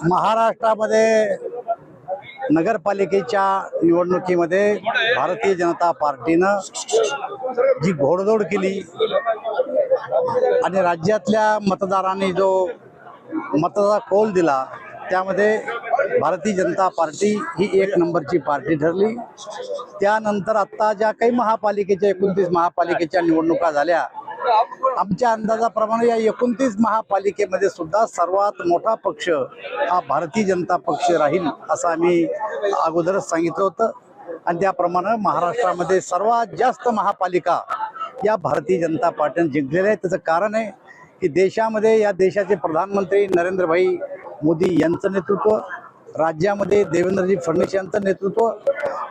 महाराष्ट्रामध्ये नगरपालिकेच्या निवडणुकीमध्ये भारतीय जनता पार्टीनं जी घोडदौड केली आणि राज्यातल्या मतदारांनी जो मताचा कौल दिला त्यामध्ये भारतीय जनता पार्टी ही एक नंबरची पार्टी ठरली। त्यानंतर आत्ता ज्या काही महापालिकेच्या 29 महापालिकेच्या निवडणुका झाल्या, आमच्या अंदाजाप्रमाणे या 29 महापालिकेमध्ये सुद्धा सर्वात मोठा पक्ष हा भारतीय जनता पक्ष राहील असं आम्ही अगोदरच सांगितलं होतं आणि त्याप्रमाणे महाराष्ट्रामध्ये सर्वात जास्त महापालिका या भारतीय जनता पार्टीने जिंकलेल्या आहेत। त्याचं कारण आहे की देशामध्ये या देशाचे प्रधानमंत्री नरेंद्रभाई मोदी यांचं नेतृत्व, राज्यामध्ये देवेंद्रजी फडणवीस यांचं नेतृत्व,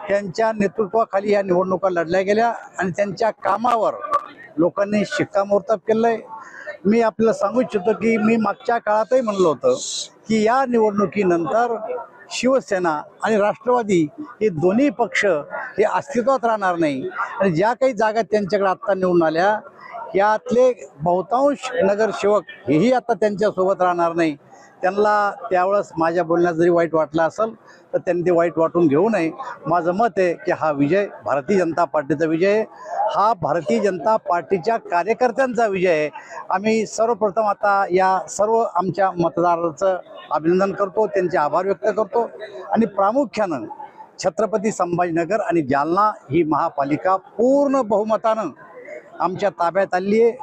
त्यांच्या नेतृत्वाखाली या निवडणुका लढल्या गेल्या आणि त्यांच्या कामावर लोकांनी शिक्कामोर्तब केलंय। मी आपल्याला सांगू इच्छितो की मी मागच्या काळातही म्हणलं होतं की या निवडणुकीनंतर शिवसेना आणि राष्ट्रवादी हे दोन्ही पक्ष हे अस्तित्वात राहणार नाही आणि ज्या काही जागा त्यांच्याकडे आत्ता निवडून आल्या यातले बहुतांश नगरसेवक हेही आता त्यांच्यासोबत राहणार नाही। त्यांना त्यावेळेस माझ्या बोलण्यात जरी वाईट वाटलं असेल तर त्यांनी ते वाईट वाटून घेऊ नये। माझं मत आहे की हा विजय भारतीय जनता पार्टीचा विजय आहे, हा भारतीय जनता पार्टीच्या कार्यकर्त्यांचा विजय आहे। आम्ही सर्वप्रथम आता या सर्व आमच्या मतदारांचं अभिनंदन करतो, त्यांचे आभार व्यक्त करतो आणि प्रामुख्यानं छत्रपती संभाजीनगर आणि जालना ही महापालिका पूर्ण बहुमतानं आमच्या ताब्यात आली आहे।